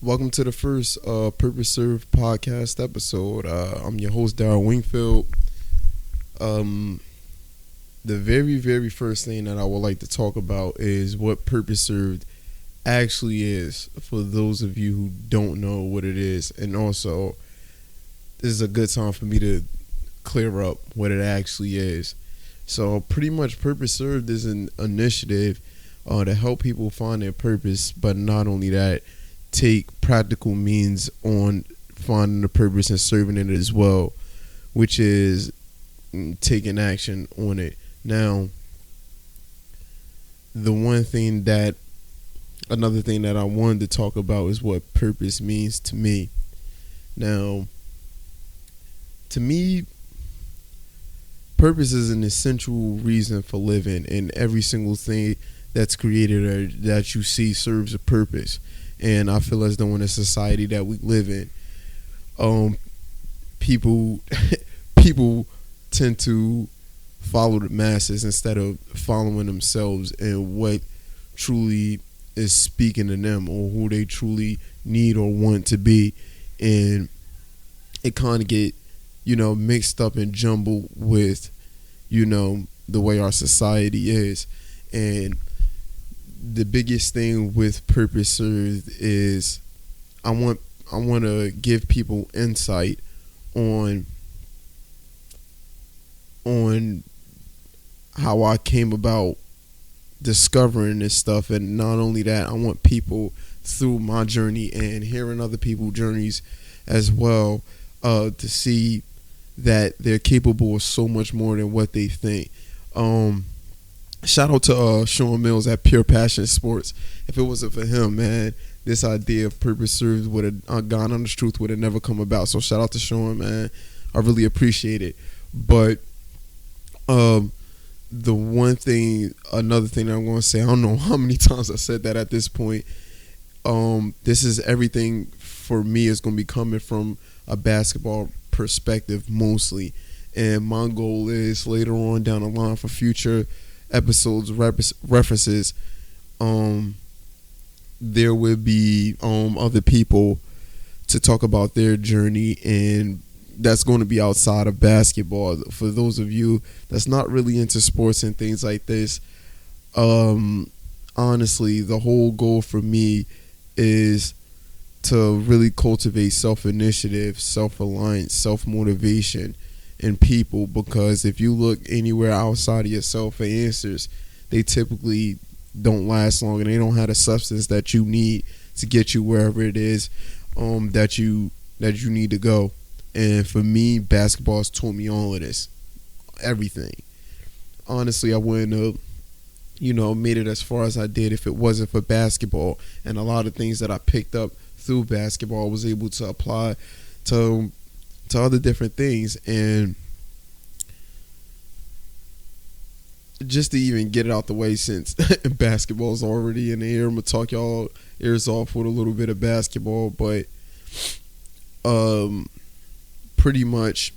Welcome to the first Purpose Served podcast episode. I'm your host, Darryl Wingfield. Um, the very first thing that I would like to talk about is what Purpose Served actually is for those of you who don't know what it is. And also, this is a good time for me to clear up what it actually is. So, pretty much, Purpose Served is an initiative to help people find their purpose, but not only that, take practical means on finding the purpose and serving it as well, which is taking action on it. Now, another thing that I wanted to talk about is what purpose means to me. Now, to me, purpose is an essential reason for living, and every single thing that's created or that you see serves a purpose. And I feel as though in the society that we live in, people people tend to follow the masses instead of following themselves and what truly is speaking to them or who they truly need or want to be. And it kind of get, mixed up and jumbled with, the way our society is. And the biggest thing with Purpose Served is I want to give people insight on how I came about discovering this stuff. And not only that, I want people through my journey and hearing other people's journeys as well to see that they're capable of so much more than what they think. Shout out to Sean Mills at Pure Passion Sports. If it wasn't for him, man, this idea of Purpose Served would have gone on, the truth would have never come about. So shout out to Sean, man. I really appreciate it. But another thing I'm going to say, I don't know how many times I said that at this point. This is everything for me is going to be coming from a basketball perspective mostly. And my goal is later on down the line for future episodes references, there will be other people to talk about their journey, and that's going to be outside of basketball. For those of you that's not really into sports and things like this, honestly, the whole goal for me is to really cultivate self-initiative, self-reliance, self-motivation in people, because if you look anywhere outside of yourself for answers, they typically don't last long and they don't have the substance that you need to get you wherever it is that you need to go. And for me, basketball has taught me all of this, everything. Honestly, I wouldn't have made it as far as I did if it wasn't for basketball. And a lot of things that I picked up through basketball I was able to apply to other different things. And just to even get it out the way, since basketball is already in the air, I'm going to talk y'all ears off with a little bit of basketball. But pretty much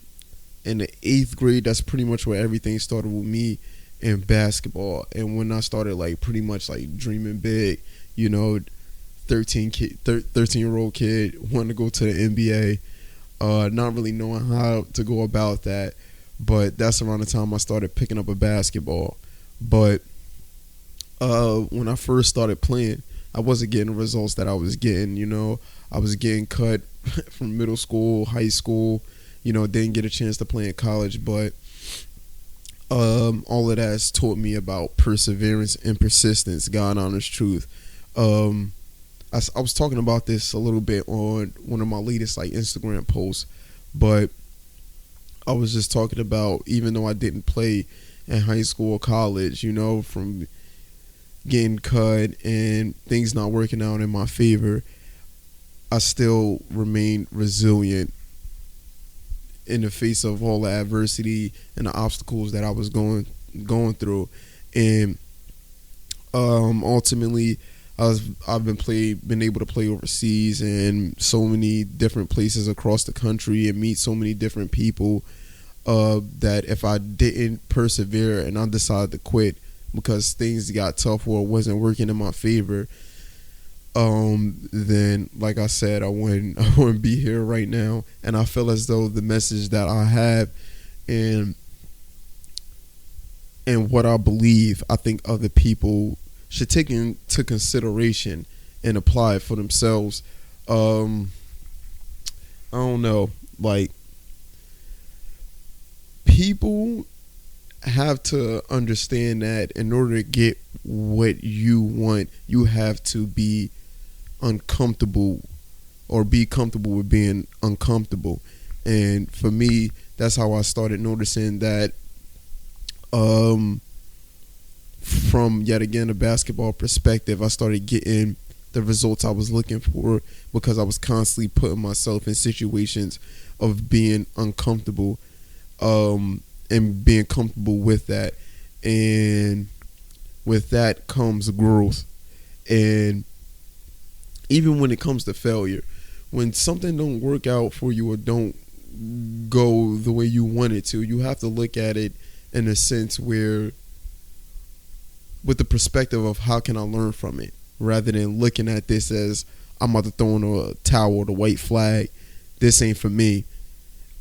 in the 8th grade, that's pretty much where everything started with me in basketball. And when I started pretty much dreaming big, 13-year-old kid wanting to go to the NBA, not really knowing how to go about that. But that's around the time I started picking up a basketball. But when I first started playing, I wasn't getting the results that I was getting. I was getting cut from middle school, high school, didn't get a chance to play in college. But all of that has taught me about perseverance and persistence, God honest truth. I was talking about this a little bit on one of my latest Instagram posts, but I was just talking about, even though I didn't play in high school or college, from getting cut and things not working out in my favor, I still remained resilient in the face of all the adversity and the obstacles that I was going through. And ultimately, I've been able to play overseas in so many different places across the country and meet so many different people that if I didn't persevere and I decided to quit because things got tough or it wasn't working in my favor, then like I said, I wouldn't I wouldn't be here right now. And I feel as though the message that I have and what I believe, I think other people should take into consideration and apply it for themselves. I don't know, like, people have to understand that in order to get what you want, you have to be uncomfortable or be comfortable with being uncomfortable. And for me, that's how I started noticing that, from yet again a basketball perspective, I started getting the results I was looking for because I was constantly putting myself in situations of being uncomfortable, and being comfortable with that. And with that comes growth. And even when it comes to failure, when something don't work out for you or don't go the way you want it to, you have to look at it in a sense where, with the perspective of how can I learn from it, rather than looking at this as I'm about to throw in a towel or the white flag. This ain't for me.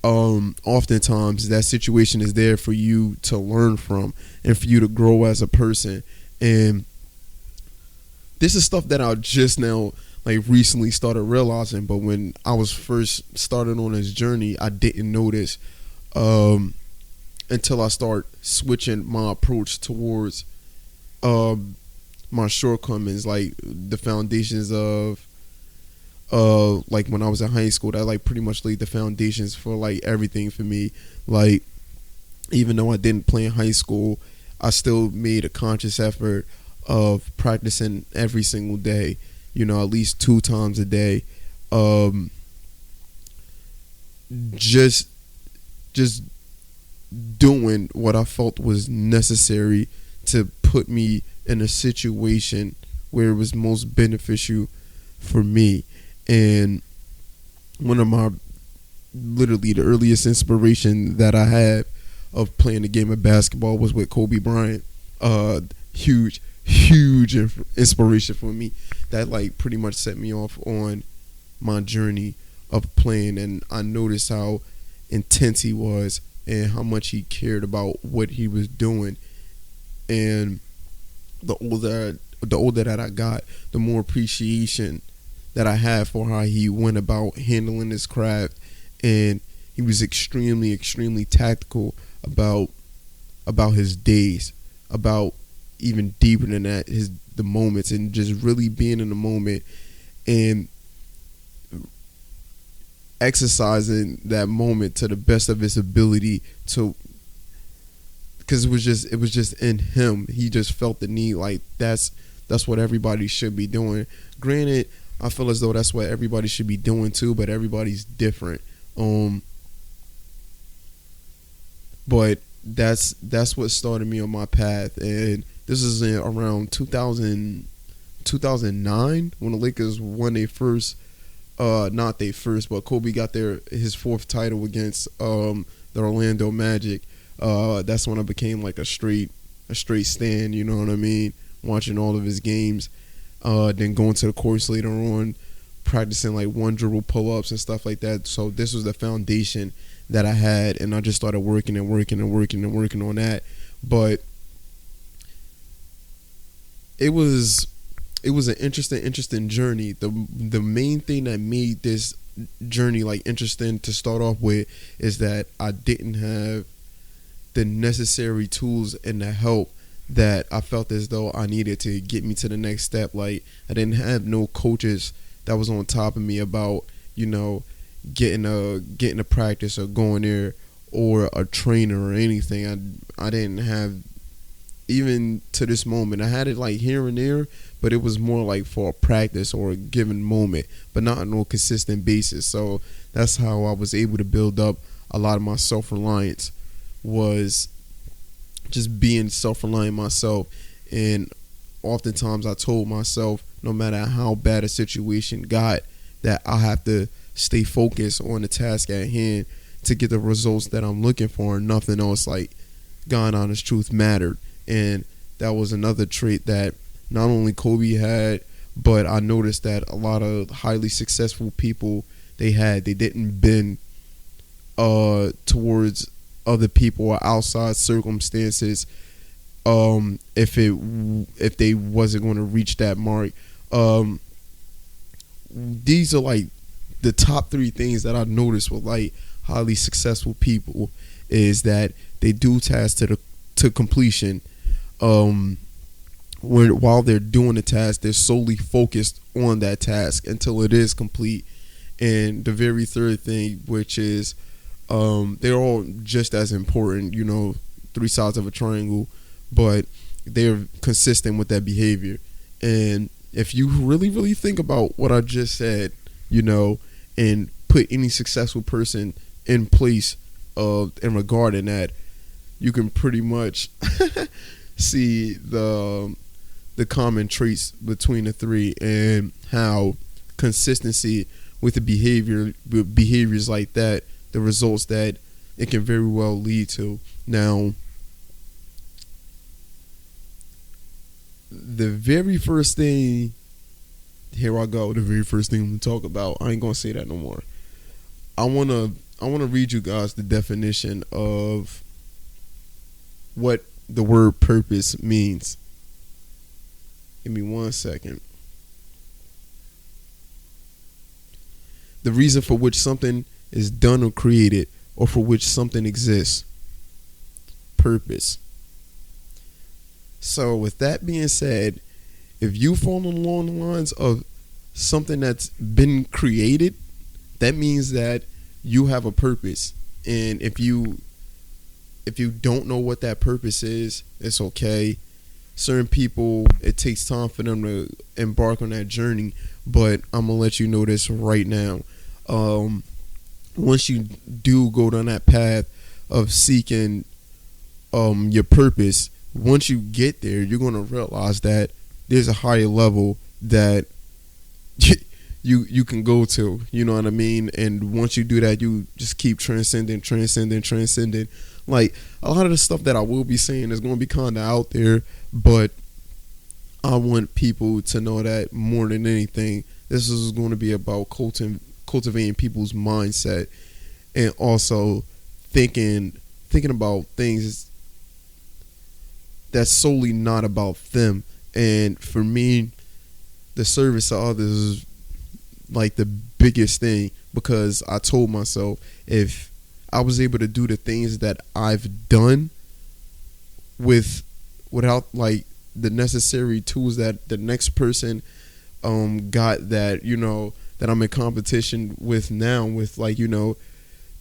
Oftentimes that situation is there for you to learn from and for you to grow as a person. And this is stuff that I just now, like, recently started realizing. But when I was first started on this journey, I didn't notice, until I start switching my approach towards my shortcomings, like the foundations of like when I was in high school. That like pretty much laid the foundations for like everything for me. Like, even though I didn't play in high school, I still made a conscious effort of practicing every single day, at least 2 times a day. Just doing what I felt was necessary to put me in a situation where it was most beneficial for me. And one of my, literally the earliest inspiration that I had of playing the game of basketball was with Kobe Bryant. Huge inspiration for me. That like pretty much set me off on my journey of playing. And I noticed how intense he was and how much he cared about what he was doing. And the older that I got, the more appreciation that I have for how he went about handling his craft. And he was extremely tactical about his days, about even deeper than that, the moments, and just really being in the moment and exercising that moment to the best of his ability, to, because it was just in him. He just felt the need, like that's what everybody should be doing. Granted, I feel as though that's what everybody should be doing too, but everybody's different. But that's what started me on my path. And this is in around 2009 when the Lakers won their first, not their first, but Kobe got his 4th title against the Orlando Magic. That's when I became like a straight stan, you know what I mean? Watching all of his games, then going to the course later on, practicing like 1 dribble pull-ups and stuff like that. So this was the foundation that I had, and I just started working on that. But it was an interesting journey. The main thing that made this journey like interesting to start off with is that I didn't have the necessary tools and the help that I felt as though I needed to get me to the next step. Like, I didn't have no coaches that was on top of me about, getting a practice or going there, or a trainer or anything. I didn't have, even to this moment. I had it like here and there, but it was more like for a practice or a given moment, but not on a consistent basis. So that's how I was able to build up a lot of my self-reliance, was just being self-reliant myself. And oftentimes I told myself, no matter how bad a situation got, that I have to stay focused on the task at hand to get the results that I'm looking for, and nothing else, like, God honest truth, mattered. And that was another trait that not only Kobe had, But I noticed that a lot of highly successful people they didn't bend towards other people or outside circumstances if they wasn't going to reach that mark. These are like the top three things that I noticed with like highly successful people is that they do tasks to completion. While they're doing the task, they're solely focused on that task until it is complete. And the very third thing, which is they're all just as important, three sides of a triangle, but they're consistent with that behavior. And if you really, really think about what I just said, and put any successful person in place in regarding that, you can pretty much see the common traits between the three and how consistency with behaviors like that, the results that it can very well lead to. Now, the very first thing, here I go. The very first thing I'm gonna talk about. I ain't gonna say that no more. I wanna read you guys the definition of what the word purpose means. Give me 1 second. The reason for which something is done or created, or for which something exists. Purpose. So with that being said, if you fall along the lines of something that's been created, that means that you have a purpose. And if you don't know what that purpose is, it's okay. Certain people, it takes time for them to embark on that journey, but I'm gonna let you know this right now. Once you do go down that path of seeking your purpose, once you get there, you're gonna realize that there's a higher level that you can go to. You know what I mean? And once you do that, you just keep transcending. Like, a lot of the stuff that I will be saying is going to be kind of out there, but I want people to know that more than anything, this is going to be about cultivating people's mindset, and also thinking about things that's solely not about them. And for me, the service to others is like the biggest thing, because I told myself, if I was able to do the things that I've done without like the necessary tools that the next person got, that that I'm in competition with now, with like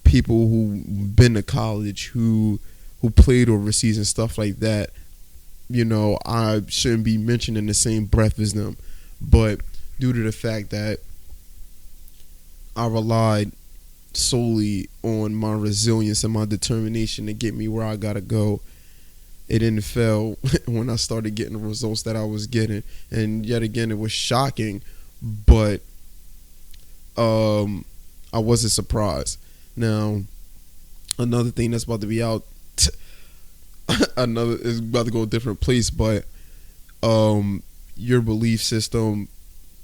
people who been to college, who played overseas and stuff like that, I shouldn't be mentioned in the same breath as them. But due to the fact that I relied solely on my resilience and my determination to get me where I gotta go, it didn't fail when I started getting the results that I was getting. And yet again, it was shocking, but I wasn't surprised. Now, another thing that's about to be out, is about to go a different place, but your belief system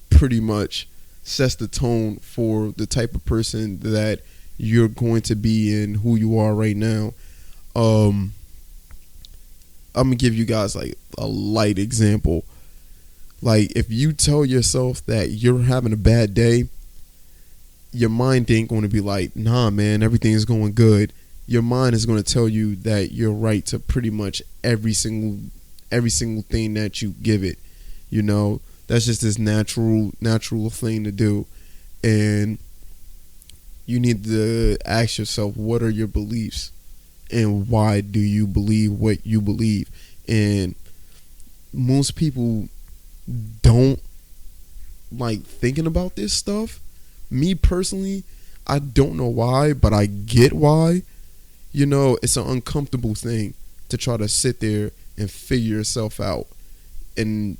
pretty much sets the tone for the type of person that you're going to be and who you are right now. I'm gonna give you guys like a light example. Like, if you tell yourself that you're having a bad day, your mind ain't going to be like, nah man, everything's going good. Your mind is going to tell you that you're right to pretty much every single thing that you give it. That's just this natural thing to do. And you need to ask yourself, what are your beliefs and why do you believe what you believe? And most people don't like thinking about this stuff. Me personally, I don't know why, but I get why. It's an uncomfortable thing to try to sit there and figure yourself out. And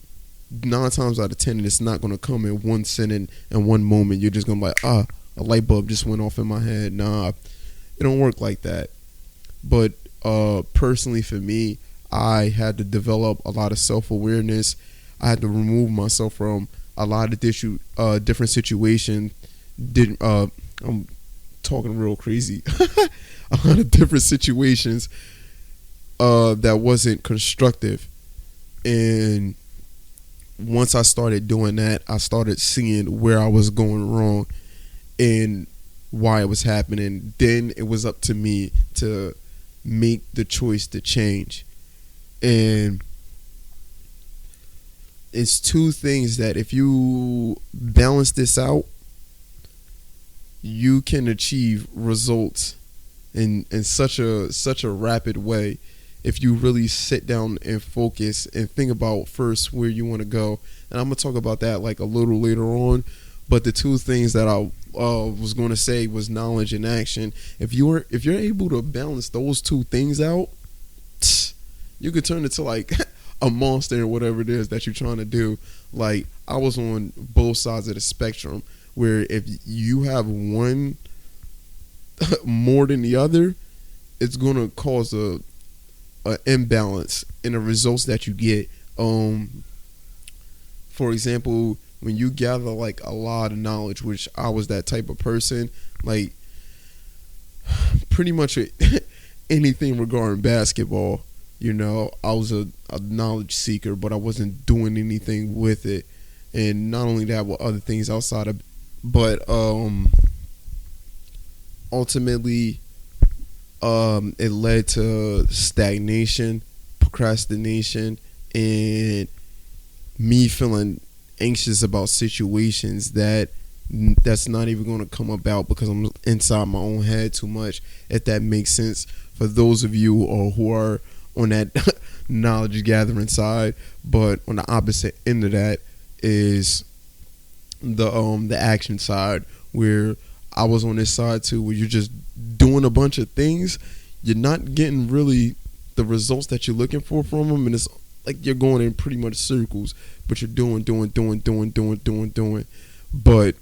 9 times out of 10, it's not going to come in one sitting and one moment. You're just going to be like, a light bulb just went off in my head. Nah, it don't work like that. But personally for me, I had to develop a lot of self-awareness. I had to remove myself from a lot of different situations didn't. I'm talking real crazy. A lot of different situations that wasn't constructive, and once I started doing that, I started seeing where I was going wrong and why it was happening. Then it was up to me to make the choice to change. And it's two things that if you balance this out, you can achieve results in such a rapid way if you really sit down and focus and think about first where you want to go. And I'm gonna talk about that like a little later on. But the two things that I was going to say was knowledge and action. If you're able to balance those two things out, you could turn into like a monster or whatever it is that you're trying to do. Like, I was on both sides of the spectrum, where if you have one more than the other, it's going to cause a imbalance in the results that you get. For example, when you gather like a lot of knowledge, which I was that type of person, like pretty much anything regarding basketball, I was a knowledge seeker, but I wasn't doing anything with it. And not only that, with other things outside of, but ultimately it led to stagnation, procrastination, and me feeling anxious about situations that's not even going to come about because I'm inside my own head too much, if that makes sense for those of you or who are on that knowledge gathering side. But on the opposite end of that is the action side, where I was on this side too, where you're just doing a bunch of things, you're not getting really the results that you're looking for from them, and it's like you're going in pretty much circles, but you're doing. But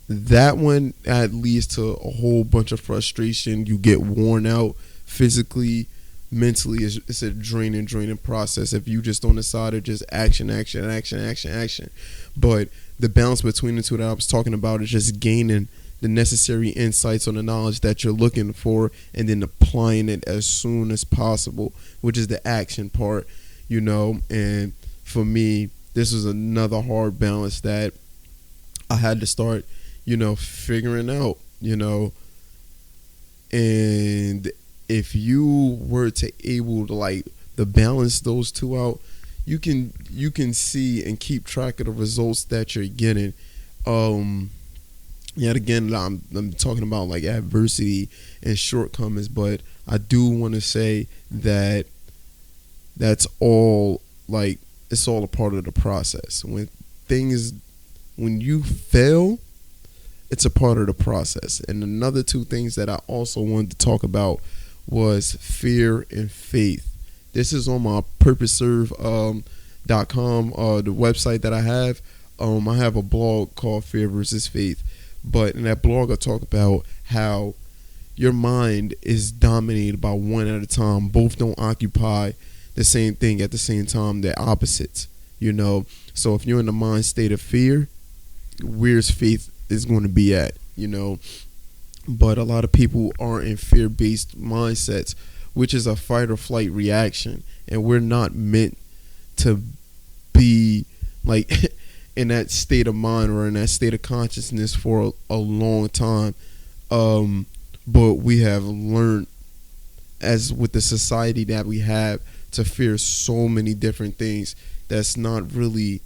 that one leads to a whole bunch of frustration. You get worn out physically, mentally. It's a draining process if you just on the side of just action. But the balance between the two that I was talking about is just gaining the necessary insights on the knowledge that you're looking for, and then applying it as soon as possible, which is the action part, And for me, this was another hard balance that I had to start, figuring out, And if you were to able to balance those two out, you can see and keep track of the results that you're getting. Yet again, I'm talking about like adversity and shortcomings, but I do want to say that that's all it's all a part of the process. When you fail, it's a part of the process. And another two things that I also wanted to talk about was fear and faith. This is on my purposeserve.com, the website that I have. I have a blog called Fear versus Faith. But in that blog, I talk about how your mind is dominated by one at a time. Both don't occupy the same thing at the same time. They're opposites, So if you're in the mind state of fear, where's faith is going to be at, But a lot of people are in fear-based mindsets, which is a fight or flight reaction. And we're not meant to be like in that state of mind or in that state of consciousness for a long time. But we have learned, as with the society that we have, to fear so many different things that's not really,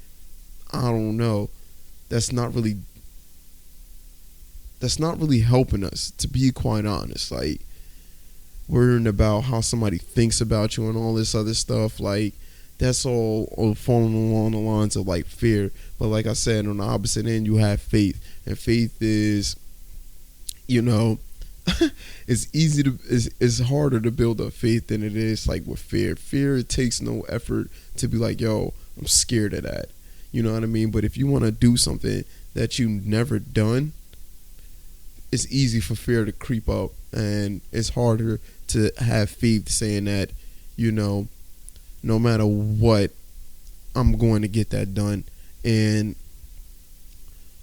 that's not really helping us, to be quite honest. Like, worrying about how somebody thinks about you and all this other stuff, that's all falling along the lines of fear. But like I said, on the opposite end, you have faith, and faith is, it's harder to build up faith than it is with fear. Fear, it takes no effort to be like, yo, I'm scared of that. You know what I mean? But if you want to do something that you've never done, it's easy for fear to creep up, and it's harder to have faith saying that, no matter what, I'm going to get that done. And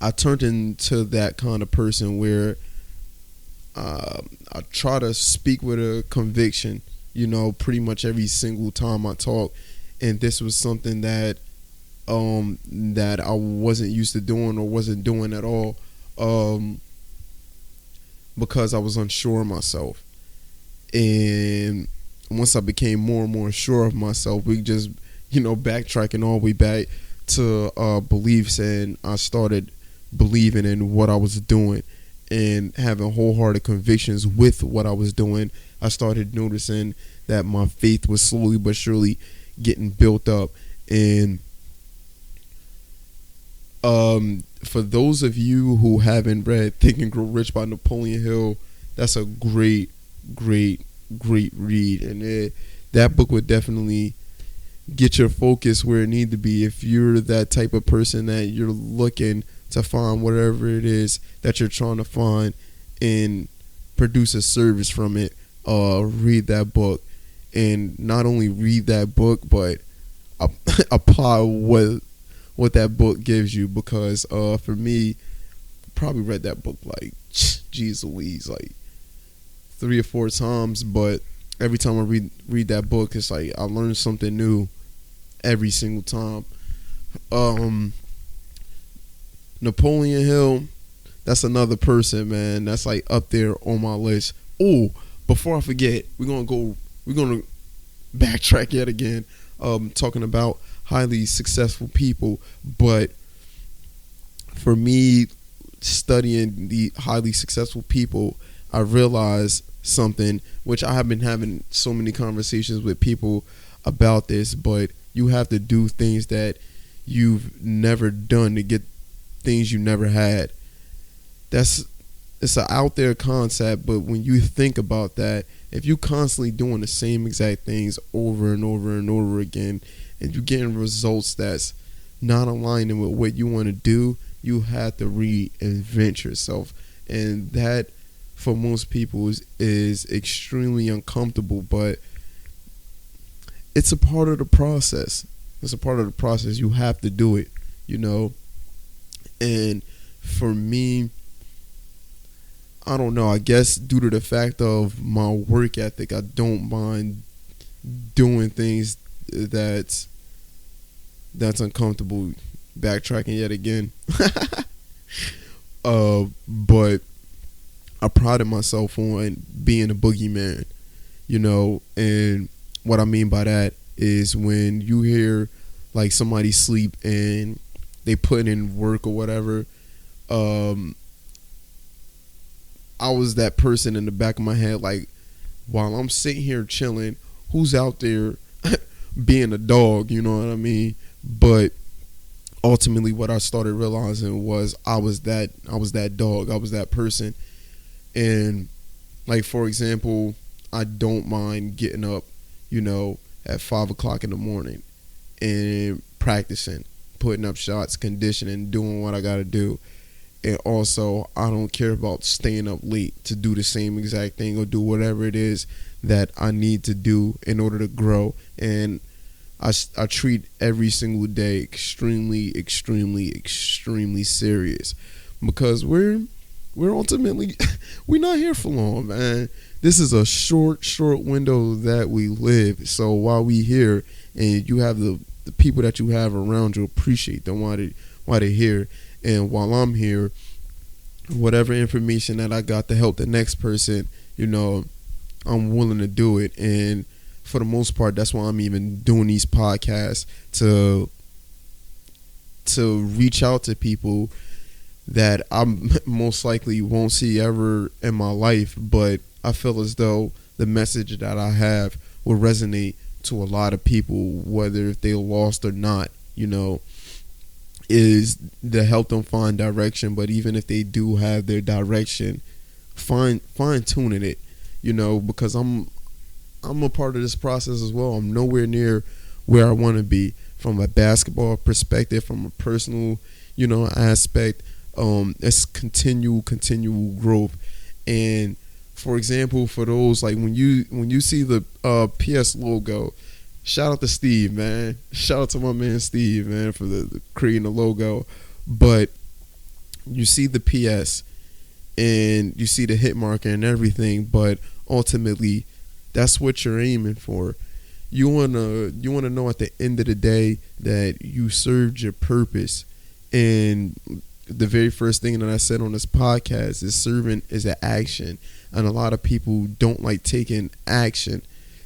I turned into that kind of person where I try to speak with a conviction, pretty much every single time I talk. And this was something that I wasn't used to doing or wasn't doing at all, because I was unsure of myself. And once I became more and more sure of myself, we just, backtracking all the way back to beliefs, and I started believing in what I was doing and having wholehearted convictions with what I was doing. I started noticing that my faith was slowly but surely getting built up. And for those of you who haven't read Think and Grow Rich by Napoleon Hill, that's a great read. And that book would definitely get your focus where it need to be. If you're that type of person that you're looking to find whatever it is that you're trying to find and produce a service from it, read that book. And not only read that book, but apply what that book gives you. Because for me, probably read that book like, geez Louise, like 3 or 4 times. But every time I read that book, it's like I learn something new every single time. Napoleon Hill, that's another person, man, that's like up there on my list. Oh, before I forget, we're gonna backtrack yet again, talking about highly successful people. But for me, studying the highly successful people, I realized something, which I have been having so many conversations with people about this, but you have to do things that you've never done to get things you never had. It's an out there concept, but when you think about that, if you constantly doing the same exact things over and over and over again, and you're getting results that's not aligning with what you want to do, you have to reinvent yourself. And that, for most people, is extremely uncomfortable, but it's a part of the process. It's a part of the process. You have to do it, And for me, I don't know, I guess due to the fact of my work ethic, I don't mind doing things that's uncomfortable. Backtracking yet again. But I prided myself on being a boogeyman, and what I mean by that is when you hear like somebody sleep and they put in work or whatever, I was that person in the back of my head, like, while I'm sitting here chilling, who's out there being a dog, you know what I mean? But ultimately what I started realizing was I was that dog, I was that person. And like, for example, I don't mind getting up, at 5 o'clock in the morning and practicing, putting up shots, conditioning, doing what I gotta do. And also, I don't care about staying up late to do the same exact thing or do whatever it is that I need to do in order to grow. And I treat every single day extremely serious, because we're ultimately we're not here for long, man. This is a short window that we live. So while we here, and you have the people that you have around you, appreciate them while they're here. And while I'm here, whatever information that I got to help the next person, I'm willing to do it. And for the most part, that's why I'm even doing these podcasts, to reach out to people that I most likely won't see ever in my life, but I feel as though the message that I have will resonate to a lot of people, whether if they're lost or not, is to help them find direction. But even if they do have their direction, fine tuning it, because I'm a part of this process as well. I'm nowhere near where I want to be from a basketball perspective, from a personal, aspect. It's continual growth. And for example, for those, like, when you see the PS logo, Shout out to Steve, man. Shout out to my man Steve, man, for the creating the logo. But you see the PS and you see the hit marker and everything, but ultimately that's what you're aiming for. You wanna know at the end of the day that you served your purpose. And the very first thing that I said on this podcast is serving is an action. And a lot of people don't like taking action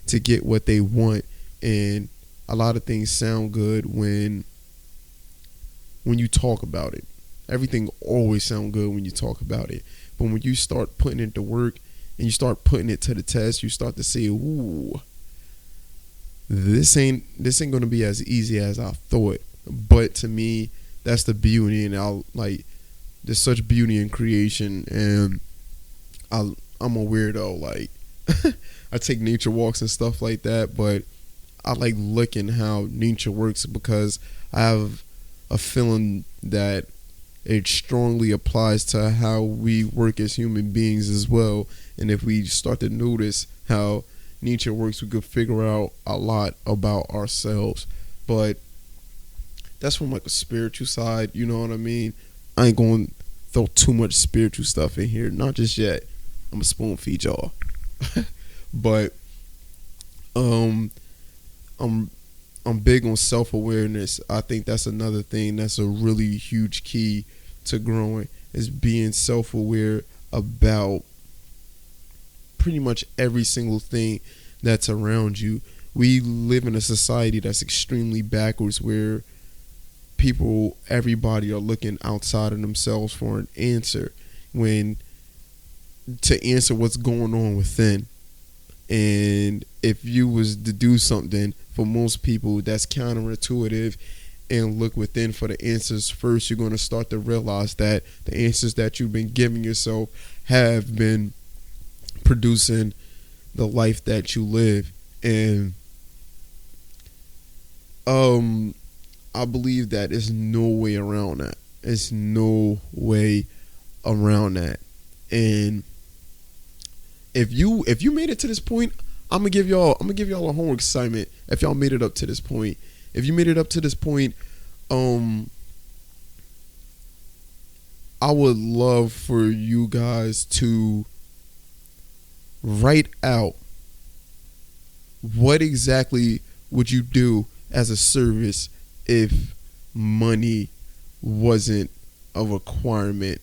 to get what they want. And a lot of things sound good when you talk about it. Everything always sounds good when you talk about it. But when you start putting it to work and you start putting it to the test, you start to say, ooh, this ain't gonna be as easy as I thought. But to me, that's the beauty, and there's such beauty in creation. And I'm a weirdo. Like I take nature walks and stuff like that, but I like looking how nature works because I have a feeling that it strongly applies to how we work as human beings as well. And if we start to notice how nature works, we could figure out a lot about ourselves. But that's from like a spiritual side, you know what I mean? I ain't going to throw too much spiritual stuff in here, not just yet. I'm a spoon feed y'all. But I'm big on self-awareness. I think that's another thing that's a really huge key to growing, is being self-aware about pretty much every single thing that's around you. We live in a society that's extremely backwards, where everybody are looking outside of themselves for an answer, when to answer what's going on within. And if you was to do something, for most people that's counterintuitive, and look within for the answers first, you're going to start to realize that the answers that you've been giving yourself have been producing the life that you live. And I believe that there's no way around that. There's no way around that. And if you made it to this point, I'm gonna give y'all a homework assignment. If y'all made it up to this point, if you made it up to this point, I would love for you guys to write out what exactly would you do as a service if money wasn't a requirement,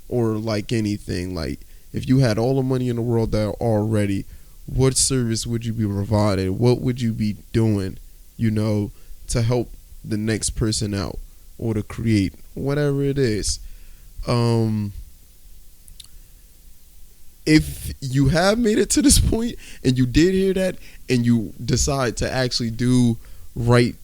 or like anything. Like if you had all the money in the world there already, what service would you be providing? What would you be doing, to help the next person out, or to create whatever it is? If you have made it to this point and you did hear that, and you decide to actually write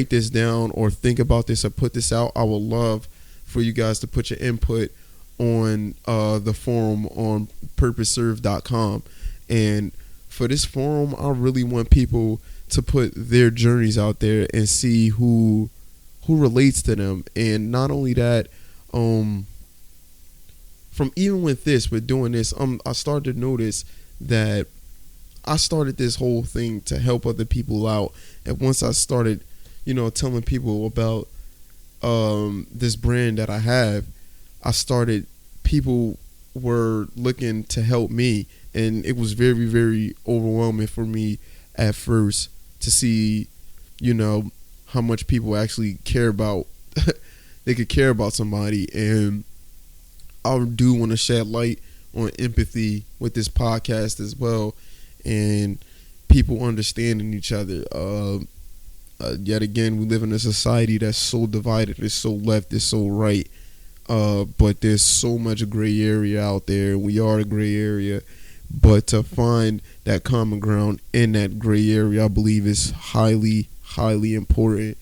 this down, or think about this, or put this out, I would love for you guys to put your input on the forum on purposeserve.com. And for this forum, I really want people to put their journeys out there and see who relates to them. And not only that, from even with doing this, I started to notice that I started this whole thing to help other people out. And once I started, telling people about this brand that I have, people were looking to help me. And it was very, very overwhelming for me at first to see, how much people actually care about, they could care about somebody. And I do want to shed light on empathy with this podcast as well, and people understanding each other. Yet again, we live in a society that's so divided. It's so left, it's so right. But there's so much gray area out there. We are the gray area. But to find that common ground in that gray area, I believe is highly, highly important.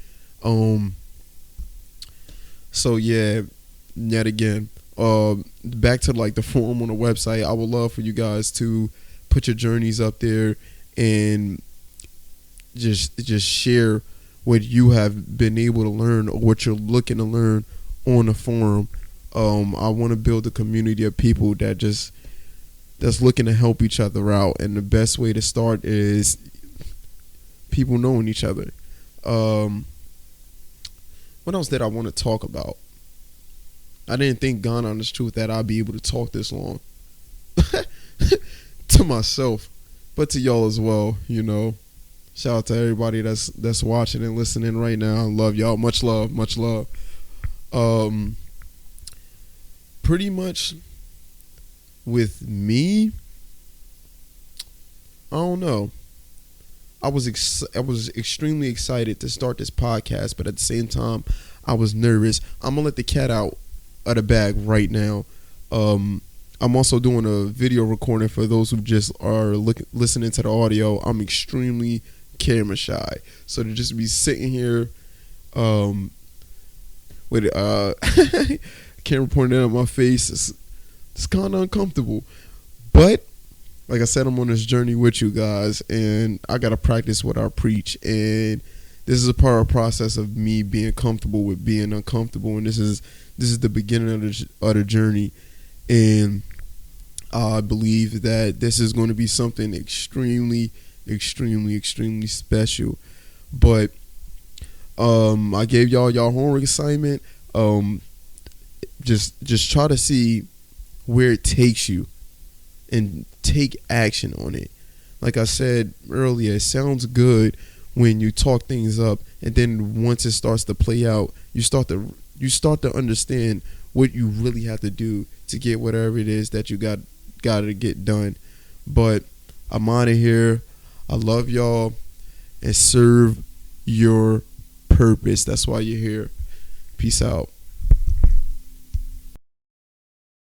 So yeah, yet again, back to like the forum on the website, I would love for you guys to put your journeys up there and just share what you have been able to learn, or what you're looking to learn on the forum. I want to build a community of people that's looking to help each other out. And the best way to start is people knowing each other. What else did I want to talk about? I didn't think, gone on this truth, that I'd be able to talk this long to myself, but to y'all as well. You know, shout out to everybody that's watching and listening right now. I love y'all. Much love, much love. Pretty much with me, I don't know. I was extremely excited to start this podcast, but at the same time, I was nervous. I'm gonna let the cat out of the bag right now. I'm also doing a video recording for those who just are listening to the audio. I'm extremely camera shy, so to just be sitting here with camera pointing at my face, it's kind of uncomfortable. But like I said, I'm on this journey with you guys, and I gotta practice what I preach. And this is a part of the process of me being comfortable with being uncomfortable, and this is the beginning of the journey. And I believe that this is going to be something extremely, extremely, extremely special. But I gave y'all homework assignment. Just try to see where it takes you and take action on it. Like I said earlier, it sounds good when you talk things up, and then once it starts to play out, you start to understand what you really have to do to get whatever it is that you got to get done. But I'm out of here. I love y'all, and serve your purpose. That's why you're here. Peace out.